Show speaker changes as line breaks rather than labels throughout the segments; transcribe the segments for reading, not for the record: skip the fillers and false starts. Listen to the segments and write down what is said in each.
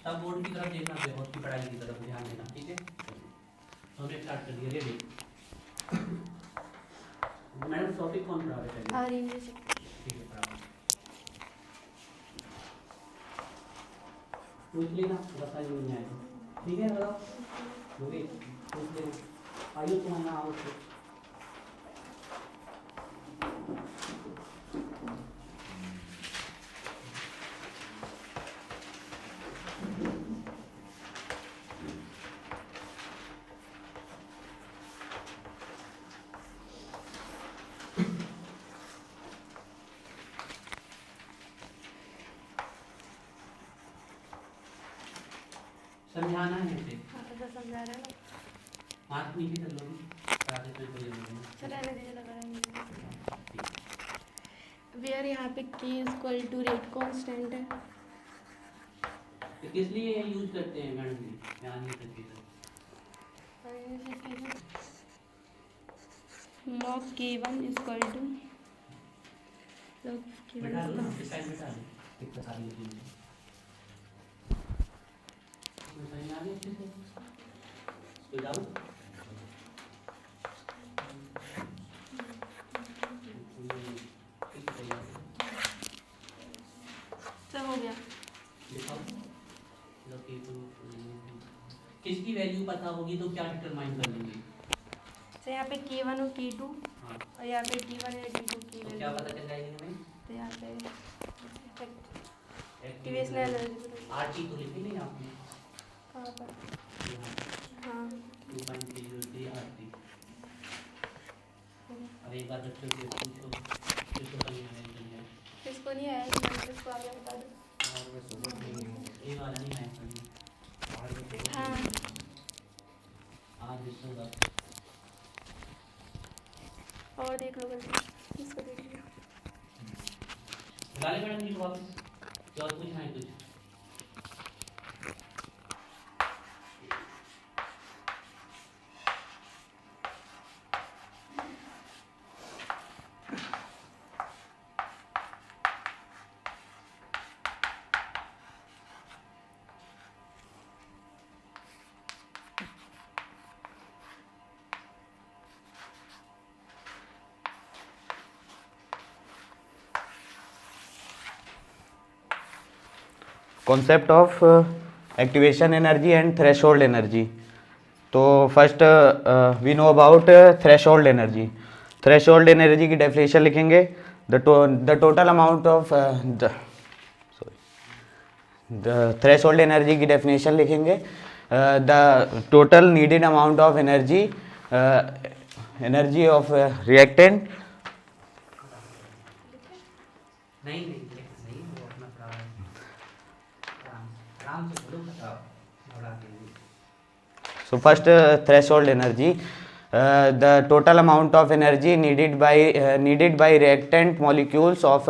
तब बोर्ड की तरफ देखना, फिर और की पढ़ाई की तरफ ध्यान देना, ठीक है। तो हमने स्टार्ट कर दिया, रेडी। मैडम टॉपिक कौन पढ़ा रहे थे?
इंग्लिश।
ठीक है, पढ़ा। पूछ लेना, बताइए नहीं आए तो, ठीक है। बताओ लोगे, पूछ लेना। आइए तुम यहाँ आओ तो। समझाना है इसे,
ऐसा समझा रहे हो
मार्क नीचे कर लोगी, आगे तो कोई जरूरत नहीं।
चलो रहने दीजिए, लगा रहेंगे। वेयर यहाँ पे k equal to rate constant है।
तो किस लिए यूज करते हैं मैडम जी, ध्यान नहीं करते
log k1 equal to log k1
बैठा लो ना, इस साइड बैठा लो, एक बता दीजिए। समझ आ गया अच्छे से? कोई डाउट?
सब हो गया।
किसकी वैल्यू पता होगी तो क्या डिटरमाइन कर लेंगे?
तो यहाँ पे k1 और k2
हाँ,
और यहाँ पे t1 और t2 की
तो
वैल्यू।
क्या पता चल जाएगी हमें?
तो यहाँ पे एक्टिवेशन एनर्जी
आरटी तो लिखी नहीं आपने?
कहाँ पर?
यहाँ
हाँ
2.03 आरटी। अब एक बार बच्चों से पूछो किसको समझ में आया?
किसको नहीं आया इसको आगे बता दो।
ये वाला नहीं आया समझ।
हाँ
आज इसका
और देख लो गलती, इसको देख लिया।
गाली मैडम जी को वापस, क्या और पूछना है कुछ?
concept of activation energy and threshold energy. तो first we know about threshold energy. Threshold energy की डेफिनेशन लिखेंगे, the total amount of the threshold energy की डेफिनेशन लिखेंगे, the total needed amount of energy, energy of reactant.
नहीं वो अपना पढ़ा है। आराम से बोलो, बताओ घबरा के नहीं।
So first threshold energy, the total amount of energy needed by reactant molecules of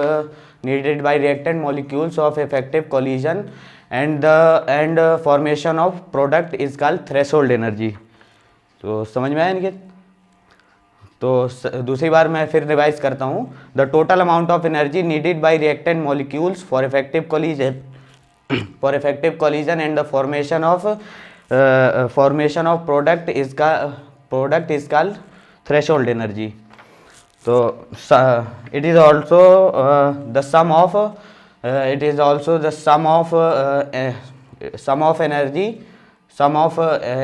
effective collision and formation of product is called threshold energy. तो समझ में आया इनके? तो दूसरी बार मैं फिर रिवाइज करता हूँ, the total amount of energy needed bye reactant molecules for effective collision and the formation of product is called threshold energy. So it is also the sum of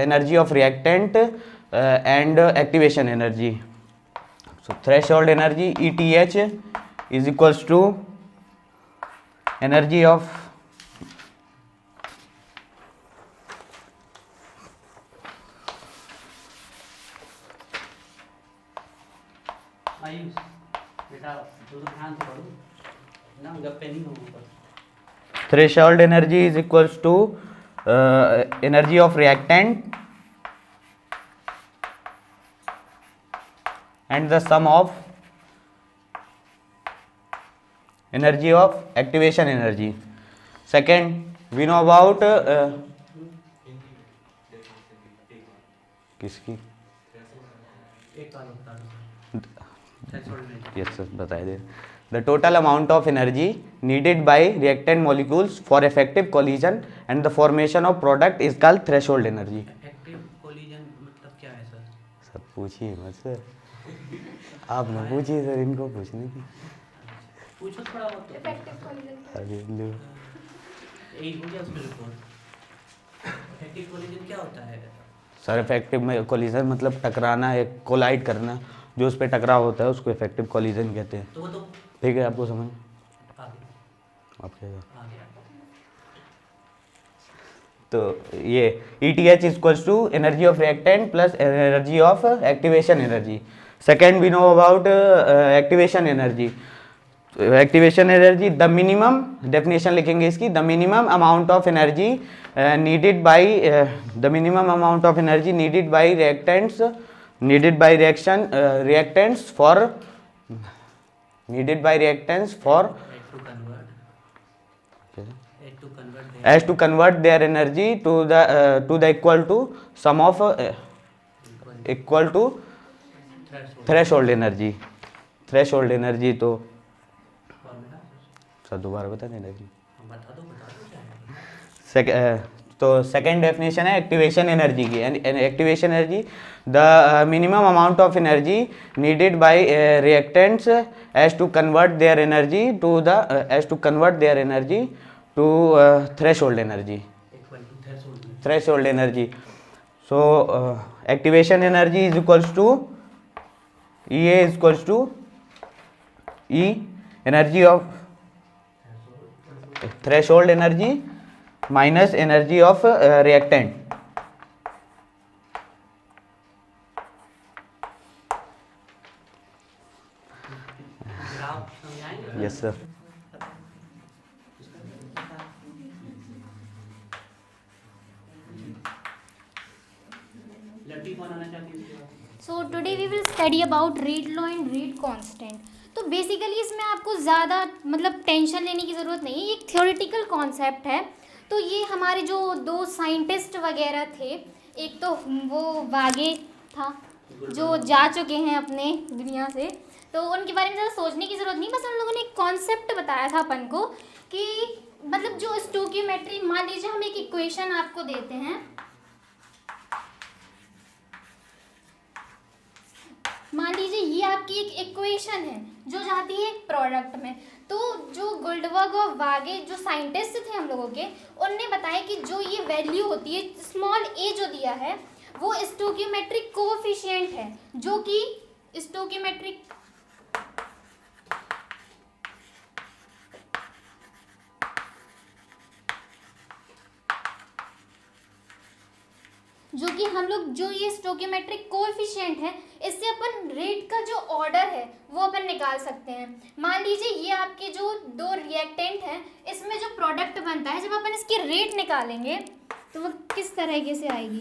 energy of reactant and activation energy. So threshold energy ETH is equals to energy of
Ayush बेटा थोड़ा ध्यान से पढ़ो ना, गप्पे नहीं हो ऊपर।
threshold energy is equals to energy of reactant and the sum of energy of activation energy. Second, we know about किसकी
एक बार बता दो।
यस सर बताए दे. The total amount of energy needed by reactant molecules for effective collision and the formation of product is called threshold energy.
Effective collision मतलब क्या है sir?
Sir पूछिए मत सर, आप ना पूछिए सर, इनको पूछने की.
पूछो थोड़ा बहुत तो।
इफेक्टिव कोलिजन
अरे लो.
यही हो गया उसमें रिपोर्ट। इफेक्टिव कोलिजन क्या होता है?
सर इफेक्टिव में कोलिजन मतलब टकराना है, कोलाइड करना, जो उस पर टकराव होता है उसको इफेक्टिव कोलिजन कहते हैं.
तो वो तो
ठीक है आपको समझ
आगे
आप क्या.
आगे
तो ये ETH equals to energy of reactant plus energy of activation energy. Second we know about activation energy. Activation energy the minimum, definition लिखेंगे इसकी, the minimum amount of energy needed by the minimum amount of energy needed by reactants reactants for needed by reactants for as to convert their energy to the equal to sum of equal to threshold energy. threshold energy तो sir दोबारा बता देना जी. तो सेकेंड definition है activation energy की. Activation energy the minimum amount of energy needed by reactants as to convert their energy to threshold energy. So activation energy is equals to EA is equals to E energy of threshold energy minus energy of reactant. Yes sir.
लड़की कौन आना चाहती है?
So today we will study about rate law and rate constant. तो basically इसमें आपको ज़्यादा मतलब टेंशन लेने की ज़रूरत नहीं है, ये एक थ्योरेटिकल कॉन्सेप्ट है. तो ये हमारे जो दो साइंटिस्ट वगैरह थे, एक तो वो वागे था जो जा चुके हैं अपने दुनिया से, तो उनके बारे में ज़्यादा सोचने की ज़रूरत नहीं. बस उन लोगों ने एक कॉन्सेप्ट बताया था अपन को कि मतलब जो स्टोकियोमेट्री, मान लीजिए हम एक इक्वेशन आपको देते हैं, मान लीजिए ये आपकी एक इक्वेशन है जो जाती है एक प्रोडक्ट में. तो जो गुल्डबर्ग और वागे जो साइंटिस्ट थे हम लोगों के, उनने बताया कि जो ये वैल्यू होती है स्मॉल a जो दिया है वो स्टोकियोमेट्रिक कोएफिशिएंट है, जो कि स्टोकियोमेट्रिक जो कि हम लोग जो ये स्टोकियोमेट्रिक कोएफिशिएंट है, इससे अपन रेट का जो ऑर्डर है वो अपन निकाल सकते हैं. मान लीजिए ये आपके जो दो रिएक्टेंट हैं, इसमें जो प्रोडक्ट बनता है, जब अपन इसकी रेट निकालेंगे तो वो किस तरीके से आएगी.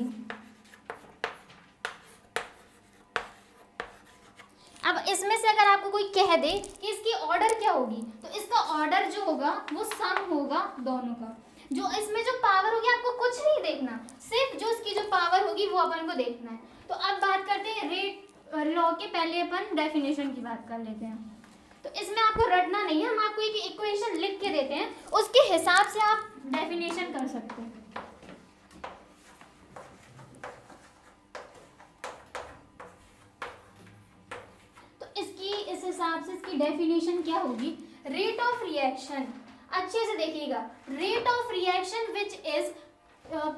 अब इसमें से अगर आपको कोई कह दे कि इसकी ऑर्डर क्या होगी, तो इसका ऑर्डर जो होगा वो सम होगा दोनों का. जो इसमें जो पावर होगी आपको कुछ नहीं देखना, सिर्फ जो इसकी जो पावर होगी वो अपन को देखना है. तो अब बात करते हैं रेट लॉ के. पहले अपन डेफिनेशन की बात कर लेते हैं. तो इसमें आपको रटना नहीं है, हम आपको एक इक्वेशन लिख के देते हैं, उसके हिसाब से आप डेफिनेशन कर सकते हैं. तो इसकी इस हिसाब से इसकी डेफिनेशन क्या होगी. रेट ऑफ रिएक्शन, अच्छे से देखिएगा, rate of reaction which is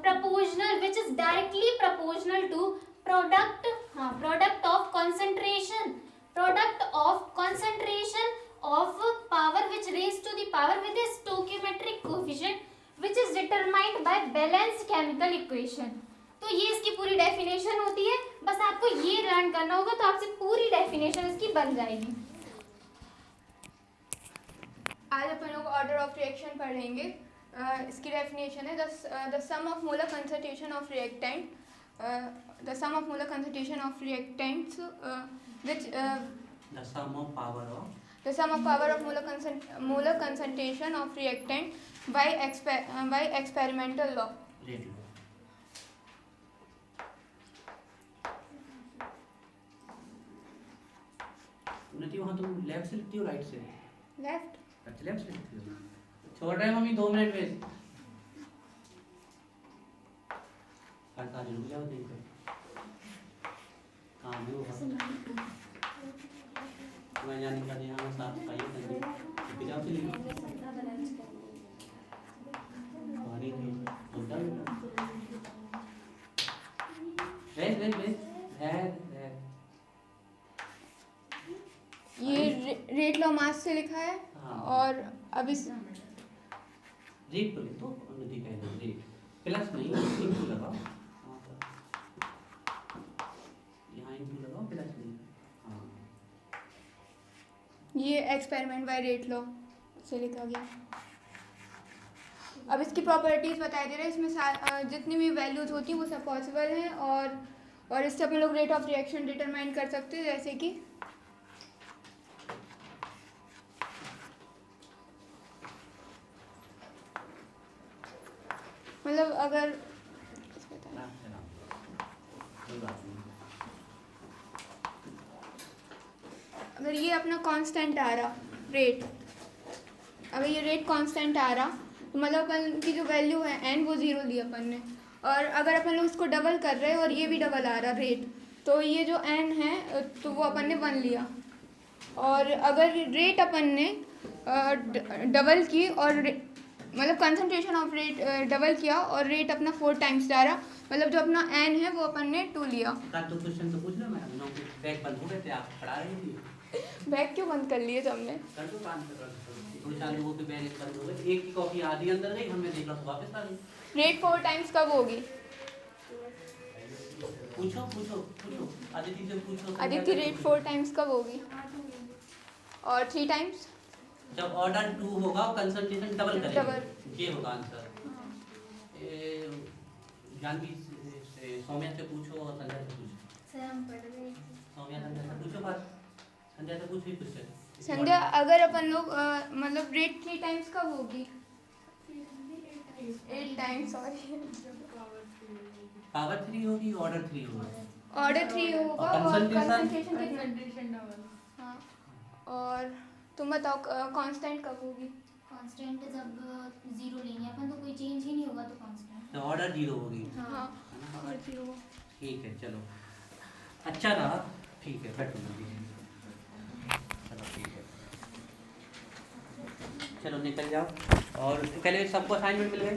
proportional, which is directly proportional to product of concentration of power which raised to the power with a stoichiometric coefficient which is determined by balanced chemical equation. तो ये इसकी पूरी definition होती है. बस आपको ये learn करना होगा तो आपसे पूरी डेफिनेशन इसकी बन जाएगी.
आज अपन लोग ऑर्डर ऑफ रिएक्शन पढ़ेंगे. इसकी डेफिनेशन है the sum of molar concentration of reactant, the sum of molar concentration of reactants which
the sum of power of
molar concentration of reactant by experimental law.
rate law. हाँ तुम left से लिखती हो right से?
Left.
अच्छा left से लिखती हो। छोड़ रहे हैं मम्मी 2 मिनट में। आज रुक जाओ देख कर। हाँ भी वो मैं जाने का यहाँ साफ सफाई करनी है। जाओ चलिए। पानी की होता है है।
ये रेट लॉ मास से लिखा है।
हाँ।
और अब इस
रेट पर तो नदी का है रेट प्लस नहीं इनटू लगाओ। यहाँ इनटू लगाओ प्लस नहीं। हाँ
ये एक्सपेरिमेंट बाय रेट लॉ से लिखा गया। अब इसकी प्रॉपर्टीज बताई दे रहे हैं। इसमें जितनी भी वैल्यूज होती हैं वो सब पॉसिबल हैं और इससे अपन लोग रेट ऑफ रिएक्शन डिटरमाइन कर सकते हैं। जैसे कि मतलब अगर ये अपना कांस्टेंट आ रहा रेट, अगर ये रेट कांस्टेंट आ रहा तो मतलब अपन की जो वैल्यू है n वो 0 ली अपन ने, और अगर अपन लोग उसको डबल कर रहे हैं और ये भी डबल आ रहा रेट, तो ये जो n है तो वो अपन ने 1 लिया। और अगर रेट अपन ने डबल की और मतलब कंसंट्रेशन ऑफ रेट डबल किया और रेट अपना 4 टाइम्स डाला, मतलब जो अपना n है वो अपन ने 2 लिया।
तो क्वेश्चन तो पूछ लो मैडम, ना बैग बंद हो गए थे, आप पढ़ा रही थी।
बैग क्यों बंद कर लिए थे हमने?
कर दो 2-4 लोगों के बैग बंद हो गए, एक की कॉपी आधी अंदर गई, हमने देखा तो वापस आ गई।
रेट 4 टाइम्स कब होगी?
पूछो आदित्य से पूछो।
आदित्य रेट 4 टाइम्स कब होगी? और 3 टाइम्स
जब ऑर्डर 2 होगा कंसंट्रेशन डबल करेंगे।
डबल।
ये होगा आंसर। जानवी से सौम्या से पूछो और संजय से पूछो।
सर हम पढ़ रहे हैं।
सौम्या संजय से पूछो बस, संजय से पूछ ही क्वेश्चन।
संध्या, अगर अपन लोग मतलब रेट 3 टाइम्स कब होगी? 8 टाइम्स। सॉरी,
पावर 3 होगी, ऑर्डर 3 होगा।
ऑर्डर 3 होगा और कंसंट्रेशन कितना? हाँ, और तुम बताओ कांस्टेंट कब होगी?
कांस्टेंट जब 0 लेंगे अपन तो कोई चेंज ही नहीं होगा, तो कांस्टेंट
तो ऑर्डर 0 होगी।
हाँ, ऑर्डर 0 होगा।
ठीक है चलो, अच्छा रहा, ठीक है बैठो जल्दी। चलो ठीक है, चलो निकल जाओ। और पहले सबको असाइनमेंट मिल गए?